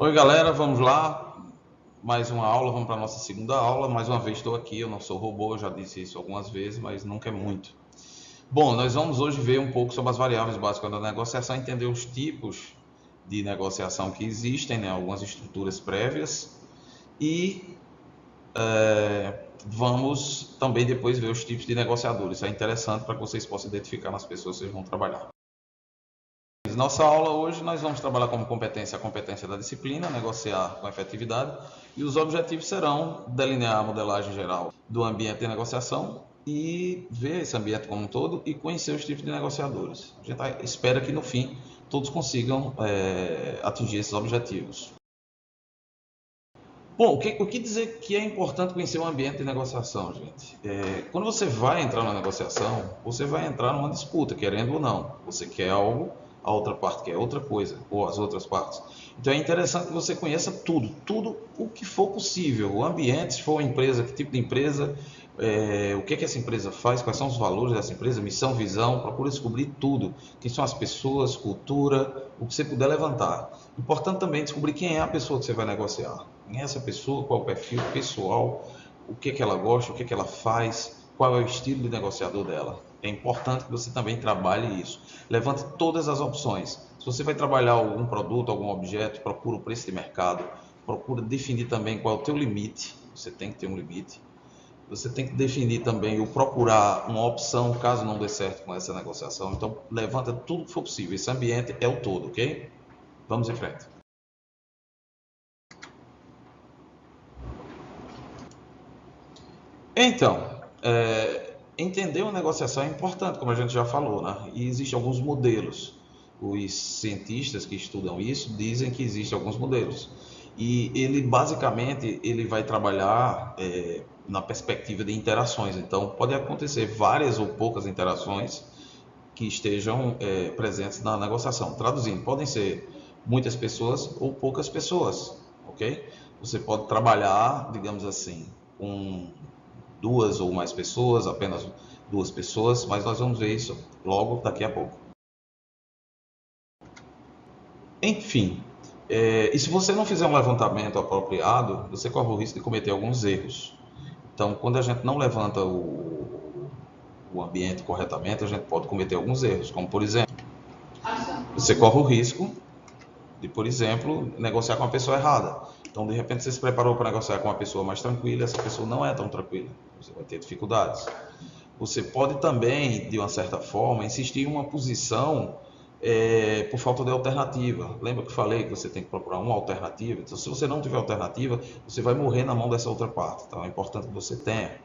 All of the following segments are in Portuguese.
Oi, galera, vamos lá. Mais uma aula, vamos para a nossa segunda aula. Mais uma vez estou aqui, eu não sou robô, já disse isso algumas vezes, mas nunca é muito. Bom, nós vamos hoje ver um pouco sobre as variáveis básicas da negociação, entender os tipos de negociação que existem, né, algumas estruturas prévias, e vamos também depois ver os tipos de negociadores. Isso é interessante para que vocês possam identificar nas pessoas que vocês vão trabalhar. Nossa aula hoje nós vamos trabalhar como competência a competência da disciplina, negociar com efetividade, e os objetivos serão delinear a modelagem geral do ambiente de negociação e ver esse ambiente como um todo e conhecer os tipos de negociadores. A gente espera que no fim todos consigam atingir esses objetivos. Bom, o que dizer que é importante conhecer o ambiente de negociação, gente? Quando você vai entrar na negociação, você vai entrar numa disputa, querendo ou não. Você quer algo, a outra parte quer outra coisa, ou as outras partes. Então é interessante que você conheça tudo o que for possível. O ambiente, se for uma empresa, que tipo de empresa, o que essa empresa faz, quais são os valores dessa empresa, missão, visão, procura descobrir tudo. Quem são as pessoas, cultura, o que você puder levantar. Importante também descobrir quem é a pessoa que você vai negociar. Quem é essa pessoa, qual é o perfil pessoal, o que ela gosta, o que ela faz, qual é o estilo de negociador dela. É importante que você também trabalhe isso. Levante todas as opções. Se você vai trabalhar algum produto, algum objeto, procura o preço de mercado, procura definir também qual é o teu limite. Você tem que ter um limite. Você tem que definir também ou procurar uma opção caso não dê certo com essa negociação. Então, levanta tudo que for possível. Esse ambiente é o todo, ok? Vamos em frente. Então, entender uma negociação é importante, como a gente já falou, né? E existem alguns modelos. Os cientistas que estudam isso dizem que existem alguns modelos. E ele, basicamente, ele vai trabalhar na perspectiva de interações. Então, pode acontecer várias ou poucas interações que estejam presentes na negociação. Traduzindo, podem ser muitas pessoas ou poucas pessoas, ok? Você pode trabalhar, digamos assim, com duas ou mais pessoas, apenas duas pessoas, mas nós vamos ver isso logo daqui a pouco. Enfim, e se você não fizer um levantamento apropriado, você corre o risco de cometer alguns erros. Então, quando a gente não levanta o ambiente corretamente, a gente pode cometer alguns erros, como por exemplo, você corre o risco de, por exemplo, negociar com a pessoa errada. Então, de repente, você se preparou para negociar com uma pessoa mais tranquila, essa pessoa não é tão tranquila, você vai ter dificuldades. Você pode também, de uma certa forma, insistir em uma posição por falta de alternativa. Lembra que eu falei que você tem que procurar uma alternativa? Então, se você não tiver alternativa, você vai morrer na mão dessa outra parte. Então, é importante que você tenha.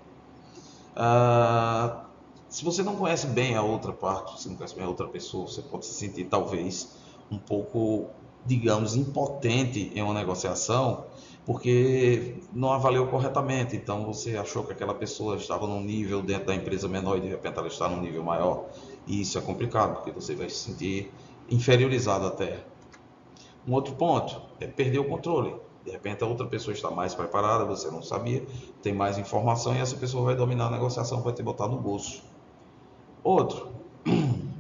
Se você não conhece bem a outra parte, se não conhece bem a outra pessoa, você pode se sentir talvez um pouco, digamos, impotente em uma negociação, porque não avaliou corretamente. Então você achou que aquela pessoa estava num nível dentro da empresa menor e de repente ela está num nível maior. E isso é complicado, porque você vai se sentir inferiorizado até. Um outro ponto é perder o controle. De repente a outra pessoa está mais preparada, você não sabia, tem mais informação e essa pessoa vai dominar a negociação, vai te botar no bolso. Outro,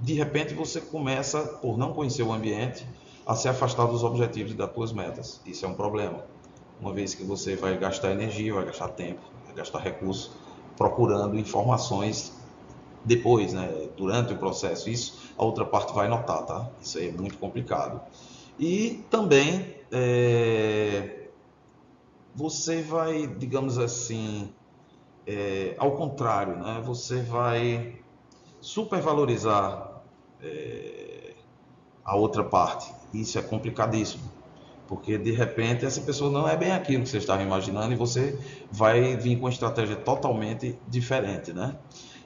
de repente você começa, por não conhecer o ambiente, a se afastar dos objetivos e das suas metas. Isso é um problema. Uma vez que você vai gastar energia, vai gastar tempo, vai gastar recursos procurando informações depois, né, durante o processo. Isso a outra parte vai notar, tá? Isso aí é muito complicado. E também você vai, digamos assim, ao contrário, né? Você vai supervalorizar a outra parte. Isso é complicadíssimo, porque de repente essa pessoa não é bem aquilo que você estava imaginando e você vai vir com uma estratégia totalmente diferente, né?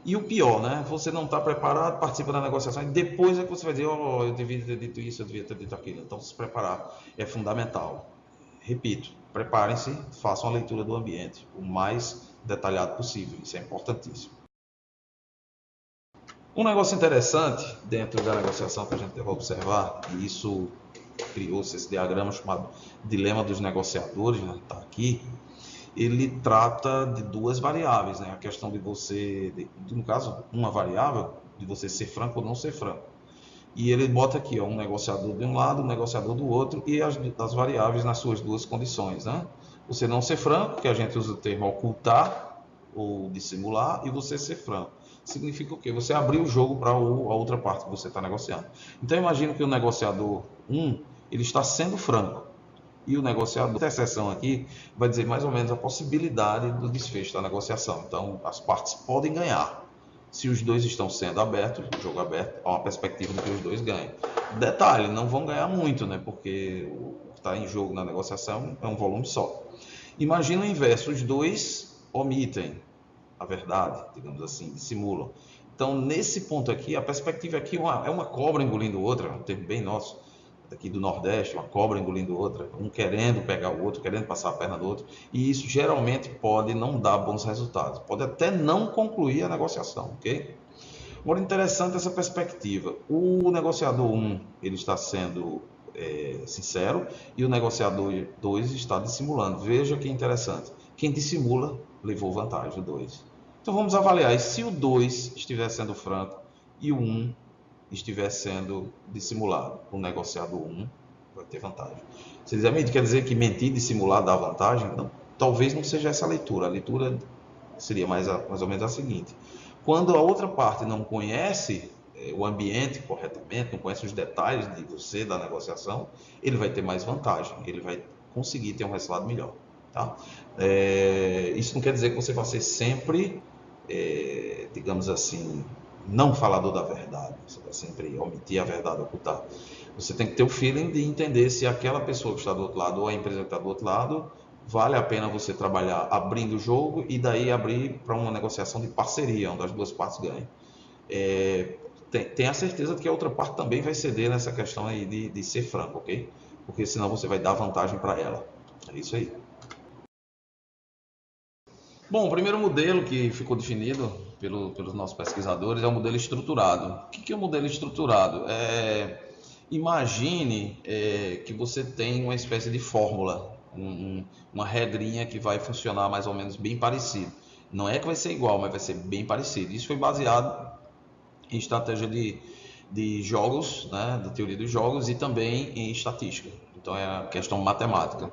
E o pior, né? Você não está preparado, participa da negociação e depois é que você vai dizer, oh, eu devia ter dito isso, eu devia ter dito aquilo. Então, se preparar é fundamental. Repito, preparem-se, façam a leitura do ambiente o mais detalhado possível. Isso é importantíssimo. Um negócio interessante dentro da negociação que a gente deve observar, e isso criou-se esse diagrama chamado dilema dos negociadores, né, está aqui, ele trata de duas variáveis, né, a questão de você, no caso, uma variável, de você ser franco ou não ser franco. e ele bota aqui, ó, um negociador de um lado, um negociador do outro, e as variáveis nas suas duas condições, né? Você não ser franco, que a gente usa o termo ocultar ou dissimular, e você ser franco. Significa o quê? Você abrir o jogo para a outra parte que você está negociando. Então, imagina que o negociador 1, ele está sendo franco, e o negociador, a exceção aqui, vai dizer mais ou menos a possibilidade do desfecho da negociação. Então, as partes podem ganhar. Se os dois estão sendo abertos, o jogo aberto, há uma perspectiva de que os dois ganhem. Detalhe, não vão ganhar muito, né? Porque o que está em jogo na negociação é um volume só. Imagina o inverso, os dois omitem a verdade, digamos assim, dissimulam. Então, nesse ponto aqui, a perspectiva aqui é uma cobra engolindo outra, um termo bem nosso, aqui do Nordeste, uma cobra engolindo outra, um querendo pegar o outro, querendo passar a perna do outro, e isso geralmente pode não dar bons resultados, pode até não concluir a negociação, ok? Agora, interessante essa perspectiva. O negociador 1, ele está sendo sincero, e o negociador 2 está dissimulando. Veja que interessante. Quem dissimula levou vantagem, o 2. Então vamos avaliar. E se o 2 estiver sendo franco e o 1 estiver sendo dissimulado, o negociador 1 vai ter vantagem. Você diz, amigo, quer dizer que mentir e dissimular dá vantagem? Não, talvez não seja essa a leitura. A leitura seria mais ou menos a seguinte. Quando a outra parte não conhece o ambiente corretamente, não conhece os detalhes de você, da negociação, ele vai ter mais vantagem, ele vai conseguir ter um resultado melhor. Tá? Isso não quer dizer que você vai ser sempre, digamos assim, não falador da verdade, você vai sempre omitir a verdade, ocultar. Você tem que ter o feeling de entender se aquela pessoa que está do outro lado ou a empresa que está do outro lado vale a pena você trabalhar abrindo o jogo e daí abrir para uma negociação de parceria, onde as duas partes ganhem. Tenha certeza de que a outra parte também vai ceder nessa questão aí de ser franco, ok? Porque senão você vai dar vantagem para ela. É isso aí. Bom, o primeiro modelo que ficou definido pelos nossos pesquisadores é o modelo estruturado. O que é o modelo estruturado? Imagine que você tem uma espécie de fórmula, uma regrinha que vai funcionar mais ou menos bem parecido. Não é que vai ser igual, mas vai ser bem parecido. Isso foi baseado em estratégia de jogos, né, da teoria dos jogos e também em estatística. Então é a questão matemática.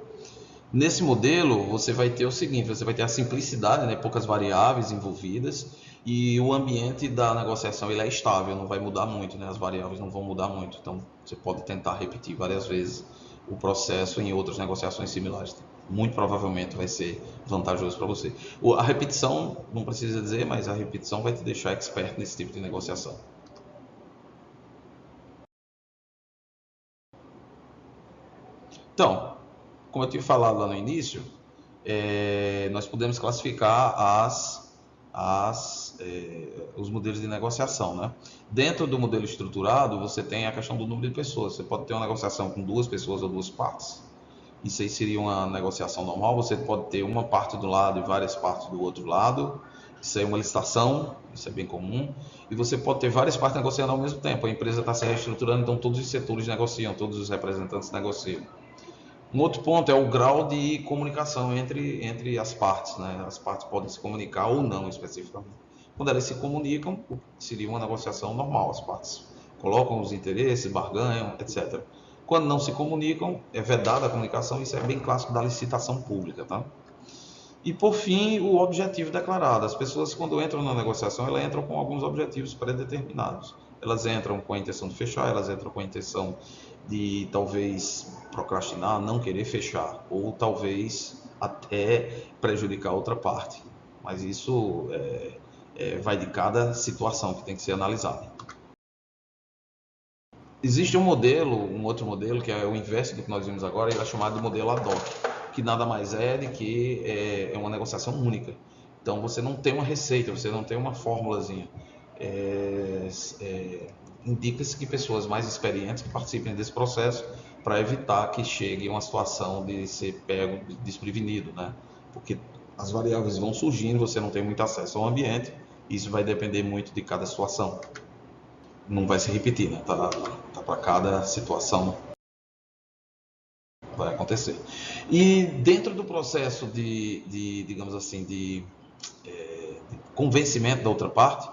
Nesse modelo, você vai ter o seguinte, você vai ter a simplicidade, né, poucas variáveis envolvidas, e o ambiente da negociação ele é estável, não vai mudar muito, né, as variáveis não vão mudar muito, então você pode tentar repetir várias vezes o processo em outras negociações similares. Muito provavelmente vai ser vantajoso para você. A repetição, não precisa dizer, mas a repetição vai te deixar expert nesse tipo de negociação. Então, como eu tinha falado lá no início, nós podemos classificar os modelos de negociação, né? Dentro do modelo estruturado, você tem a questão do número de pessoas. Você pode ter uma negociação com duas pessoas ou duas partes. Isso aí seria uma negociação normal. Você pode ter uma parte do lado e várias partes do outro lado. Isso aí é uma licitação, isso é bem comum. E você pode ter várias partes negociando ao mesmo tempo. A empresa está se reestruturando, então todos os setores negociam, todos os representantes negociam. Um outro ponto é o grau de comunicação entre as partes, né? As partes podem se comunicar ou não especificamente. Quando elas se comunicam, seria uma negociação normal, as partes colocam os interesses, barganham, etc. Quando não se comunicam, é vedada a comunicação, isso é bem clássico da licitação pública, tá? E por fim, o objetivo declarado. As pessoas, quando entram na negociação, elas entram com alguns objetivos pré-determinados. Elas entram com a intenção de fechar, elas entram com a intenção de talvez procrastinar, não querer fechar, ou talvez até prejudicar outra parte. Mas isso vai de cada situação que tem que ser analisada. Existe um outro modelo, que é o inverso do que nós vimos agora, ele é chamado de modelo ad hoc, que nada mais é de que é uma negociação única. Então você não tem uma receita, você não tem uma formulazinha. Indica-se que pessoas mais experientes que participem desse processo para evitar que chegue a uma situação de ser pego desprevenido, né? Porque as variáveis vão surgindo, você não tem muito acesso ao ambiente, isso vai depender muito de cada situação. Não vai se repetir, né? Tá para cada situação vai acontecer. E dentro do processo digamos assim, de convencimento da outra parte,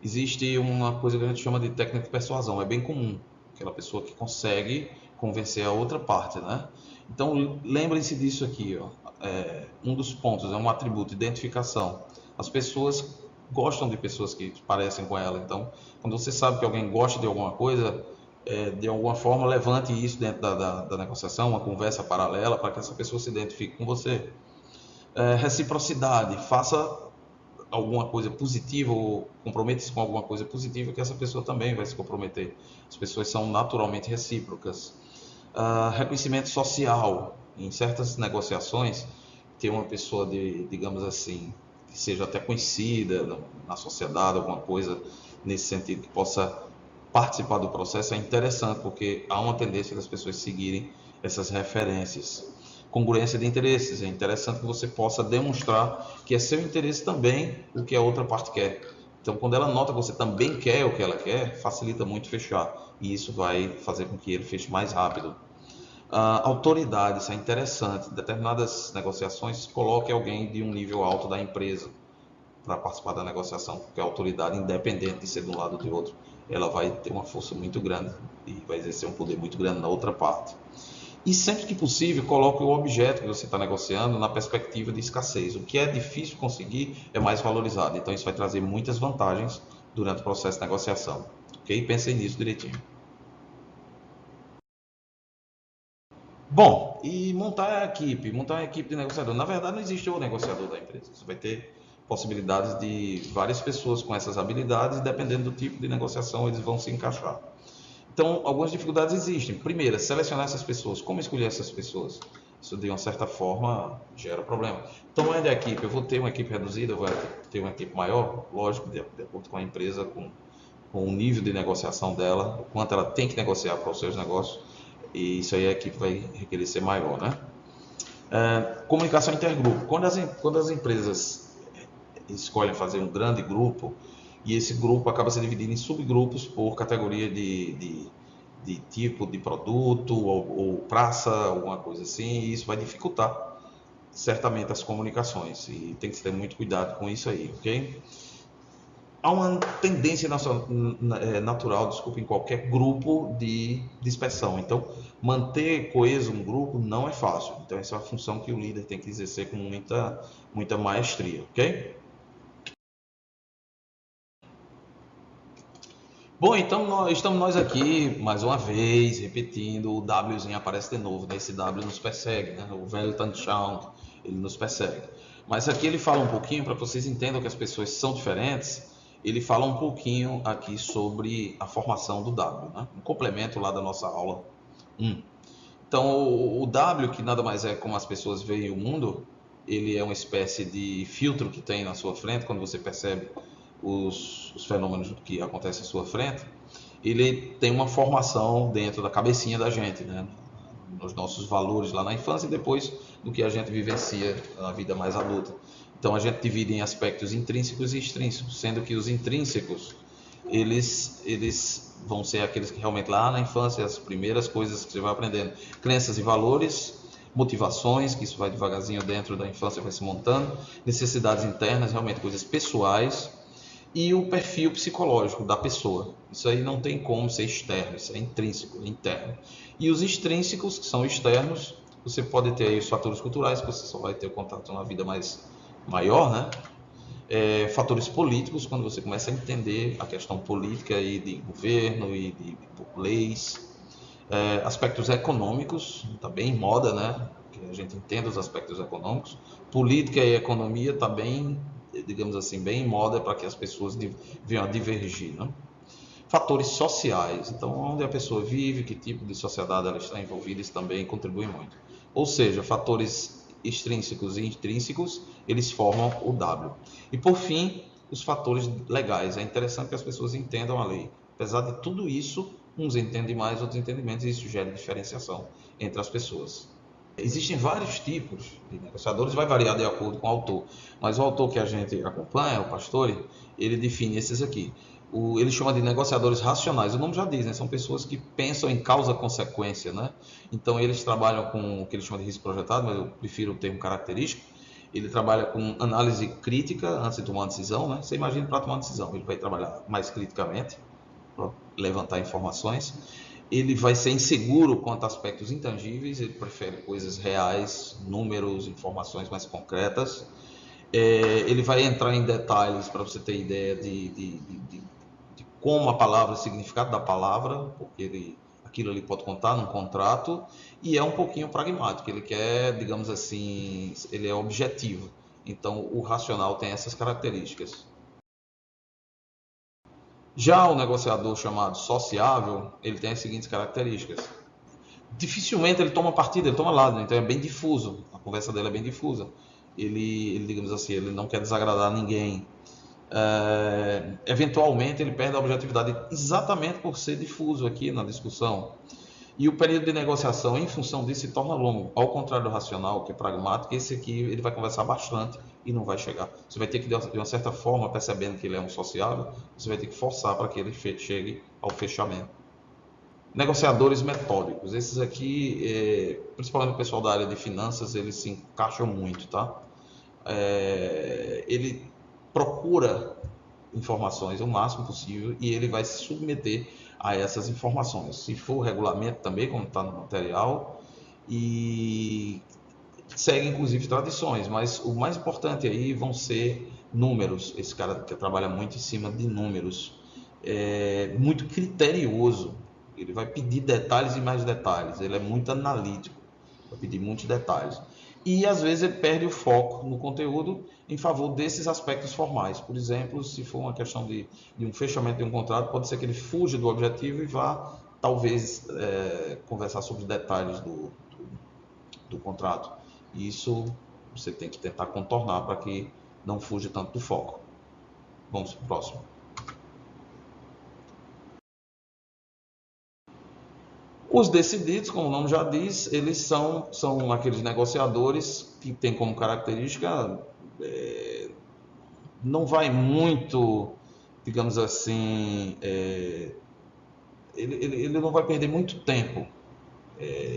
existe uma coisa que a gente chama de técnica de persuasão. É bem comum, aquela pessoa que consegue convencer a outra parte, né? Então, lembrem-se disso aqui, ó. Um dos pontos é um atributo, identificação. As pessoas gostam de pessoas que parecem com ela. Então, quando você sabe que alguém gosta de alguma coisa, de alguma forma, levante isso dentro da negociação, uma conversa paralela, para que essa pessoa se identifique com você. Reciprocidade, faça alguma coisa positiva ou comprometa-se com alguma coisa positiva que essa pessoa também vai se comprometer. As pessoas são naturalmente recíprocas. Reconhecimento social. Em certas negociações, ter uma pessoa digamos assim, que seja até conhecida na sociedade, alguma coisa nesse sentido, que possa participar do processo é interessante, porque há uma tendência das pessoas seguirem essas referências. Congruência de interesses, é interessante que você possa demonstrar que é seu interesse também o que a outra parte quer. Então, quando ela nota que você também quer o que ela quer, facilita muito fechar, e isso vai fazer com que ele feche mais rápido. Autoridade, isso é interessante. Em determinadas negociações, coloque alguém de um nível alto da empresa para participar da negociação, porque a autoridade, independente de ser de um lado ou de outro, ela vai ter uma força muito grande e vai exercer um poder muito grande na outra parte. E sempre que possível, coloque o objeto que você está negociando na perspectiva de escassez. O que é difícil conseguir é mais valorizado. Então, isso vai trazer muitas vantagens durante o processo de negociação. Ok? Pensem nisso direitinho. Bom, e montar a equipe de negociador. Na verdade, não existe o negociador da empresa. Você vai ter possibilidades de várias pessoas com essas habilidades, e dependendo do tipo de negociação, eles vão se encaixar. Então, algumas dificuldades existem. Primeiro, selecionar essas pessoas. Como escolher essas pessoas? Isso, de uma certa forma, gera problema. Tamanho da equipe. Eu vou ter uma equipe reduzida, eu vou ter uma equipe maior? Lógico, de acordo com a empresa, com o nível de negociação dela, o quanto ela tem que negociar para os seus negócios. E isso aí a equipe vai requerer ser maior, né? Comunicação intergrupo. Quando as empresas escolhem fazer um grande grupo, e esse grupo acaba se dividindo em subgrupos por categoria de tipo de produto ou praça, alguma coisa assim, e isso vai dificultar certamente as comunicações, e tem que ter muito cuidado com isso aí, ok? Há uma tendência natural, desculpa, em qualquer grupo de dispersão. Então, manter coeso um grupo não é fácil. Então, essa é uma função que o líder tem que exercer com muita maestria, ok? Bom, então estamos nós aqui mais uma vez repetindo. O Wzinho aparece de novo, né? Esse W nos persegue, né? O Weltanschauung, ele nos persegue. Mas aqui ele fala um pouquinho, para que vocês entendam que as pessoas são diferentes, ele fala um pouquinho aqui sobre a formação do W, né? Um complemento lá da nossa aula 1. Então, o W, que nada mais é como as pessoas veem o mundo, ele é uma espécie de filtro que tem na sua frente, quando você percebe os fenômenos que acontecem à sua frente, ele tem uma formação dentro da cabecinha da gente, né? Nos nossos valores lá na infância e depois do que a gente vivencia na vida mais adulta. Então a gente divide em aspectos intrínsecos e extrínsecos, sendo que os intrínsecos eles vão ser aqueles que realmente lá na infância, as primeiras coisas que você vai aprendendo, crenças e valores, motivações, que isso vai devagarzinho dentro da infância, vai se montando, necessidades internas, realmente coisas pessoais, e o perfil psicológico da pessoa. Isso aí não tem como ser externo, isso é intrínseco, é interno. E os extrínsecos, que são externos, você pode ter aí os fatores culturais, que você só vai ter o contato na vida mais maior, né? Fatores políticos, quando você começa a entender a questão política e de governo e de leis. Aspectos econômicos, está bem em moda, né? Que a gente entenda os aspectos econômicos. Política e economia está bem, digamos assim, bem em moda para que as pessoas venham a divergir, né? Fatores sociais, então onde a pessoa vive, que tipo de sociedade ela está envolvida, isso também contribui muito. Ou seja, fatores extrínsecos e intrínsecos, eles formam o W. E por fim, os fatores legais. É interessante que as pessoas entendam a lei. Apesar de tudo isso, uns entendem mais, outros entendem menos, e isso gera diferenciação entre as pessoas. Existem vários tipos de negociadores, vai variar de acordo com o autor, mas o autor que a gente acompanha, o Pastore, ele define esses aqui. Ele chama de negociadores racionais, o nome já diz, né? São pessoas que pensam em causa-consequência, né? Então eles trabalham com o que ele chama de risco projetado, mas eu prefiro o termo característico. Ele trabalha com análise crítica antes de tomar uma decisão, né? Você imagina para tomar uma decisão, ele vai trabalhar mais criticamente, para levantar informações. Ele vai ser inseguro quanto a aspectos intangíveis, ele prefere coisas reais, números, informações mais concretas. Ele vai entrar em detalhes para você ter ideia de como a palavra, o significado da palavra, porque aquilo ali pode contar num contrato, e é um pouquinho pragmático, ele quer, digamos assim, ele é objetivo. Então, o racional tem essas características. Já o negociador chamado sociável, ele tem as seguintes características. Dificilmente ele toma partido, ele toma lado, então é bem difuso, a conversa dele é bem difusa. Ele digamos assim, ele não quer desagradar ninguém. Eventualmente ele perde a objetividade exatamente por ser difuso aqui na discussão. E o período de negociação, em função disso, se torna longo. Ao contrário do racional, que é pragmático, esse aqui ele vai conversar bastante e não vai chegar. Você vai ter que, de uma certa forma, percebendo que ele é um sociável, você vai ter que forçar para que ele chegue ao fechamento. Negociadores metódicos. Esses aqui, principalmente o pessoal da área de finanças, eles se encaixam muito, tá? Ele procura informações o máximo possível e ele vai se submeter a essas informações. Se for regulamento também, como está no material, e segue inclusive tradições, mas o mais importante aí vão ser números. Esse cara que trabalha muito em cima de números, muito criterioso. Ele vai pedir detalhes e mais detalhes. Ele é muito analítico, vai pedir muitos detalhes. E às vezes ele perde o foco no conteúdo em favor desses aspectos formais. Por exemplo, se for uma questão de um fechamento de um contrato, pode ser que ele fuja do objetivo e vá, talvez, conversar sobre os detalhes do contrato. E isso você tem que tentar contornar para que não fuja tanto do foco. Vamos para o próximo. Os decididos, como o nome já diz, eles são aqueles negociadores que têm como característica, não vai muito, digamos assim, ele não vai perder muito tempo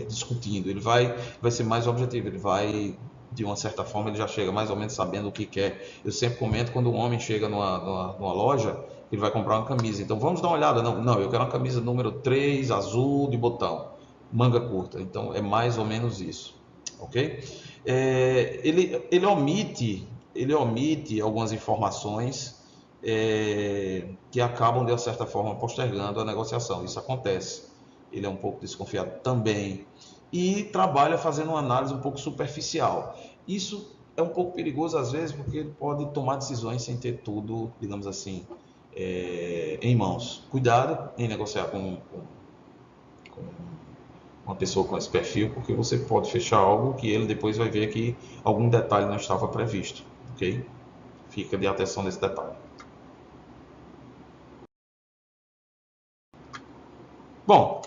discutindo, ele vai ser mais objetivo, ele vai, de uma certa forma, ele já chega mais ou menos sabendo o que quer. Eu sempre comento, quando um homem chega numa loja, ele vai comprar uma camisa, então vamos dar uma olhada, não, eu quero uma camisa número 3, azul, de botão, manga curta, então é mais ou menos isso, ok? Ele omite algumas informações que acabam, de certa forma, postergando a negociação, isso acontece. Ele é um pouco desconfiado também e trabalha fazendo uma análise um pouco superficial. Isso é um pouco perigoso às vezes, porque ele pode tomar decisões sem ter tudo, digamos assim, em mãos. Cuidado em negociar com uma pessoa com esse perfil, porque você pode fechar algo que ele depois vai ver que algum detalhe não estava previsto, ok? Fica de atenção nesse detalhe. Bom,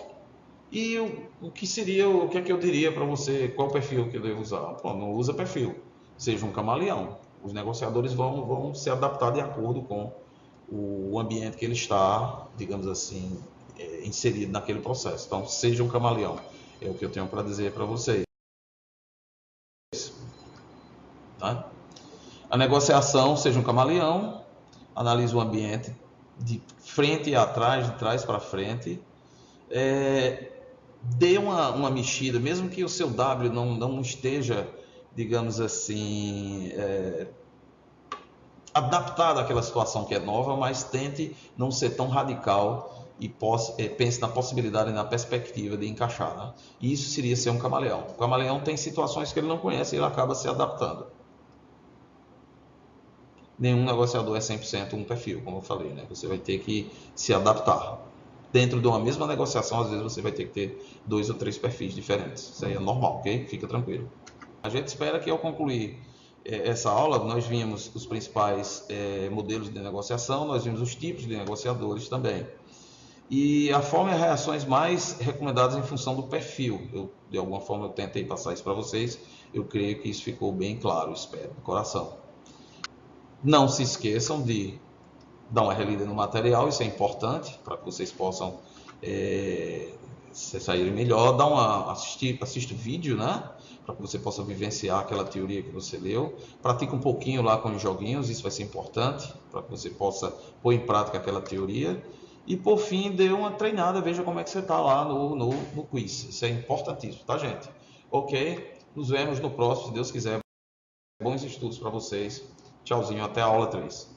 e o que seria, o que é que eu diria para você, qual perfil que eu devo usar? Pô, não usa perfil, seja um camaleão. Os negociadores vão se adaptar de acordo com o ambiente que ele está, digamos assim, inserido naquele processo. Então, seja um camaleão, é o que eu tenho para dizer para vocês. Tá? A negociação, seja um camaleão, analise o ambiente de frente a trás, de trás para frente, dê uma mexida, mesmo que o seu W não esteja, digamos assim, adaptado àquela situação que é nova, mas tente não ser tão radical e pense na possibilidade e na perspectiva de encaixar. Né? E isso seria ser um camaleão. O camaleão tem situações que ele não conhece e ele acaba se adaptando. Nenhum negociador é 100% um perfil, como eu falei, né? Você vai ter que se adaptar. Dentro de uma mesma negociação, às vezes você vai ter que ter 2 ou 3 perfis diferentes. Isso aí é normal, ok? Fica tranquilo. A gente espera que ao concluir essa aula, nós vimos os principais modelos de negociação, nós vimos os tipos de negociadores também. E a forma e as reações mais recomendadas em função do perfil. De alguma forma eu tentei passar isso para vocês, eu creio que isso ficou bem claro, espero, de coração. Não se esqueçam de dar uma relida no material, isso é importante para que vocês possam se saírem melhor, assiste o vídeo, né? Para que você possa vivenciar aquela teoria que você leu. Pratica um pouquinho lá com os joguinhos, isso vai ser importante para que você possa pôr em prática aquela teoria. E por fim, dê uma treinada, veja como é que você está lá no quiz. Isso é importantíssimo, tá, gente? Ok? Nos vemos no próximo, se Deus quiser. Bons estudos para vocês. Tchauzinho, até a aula 3.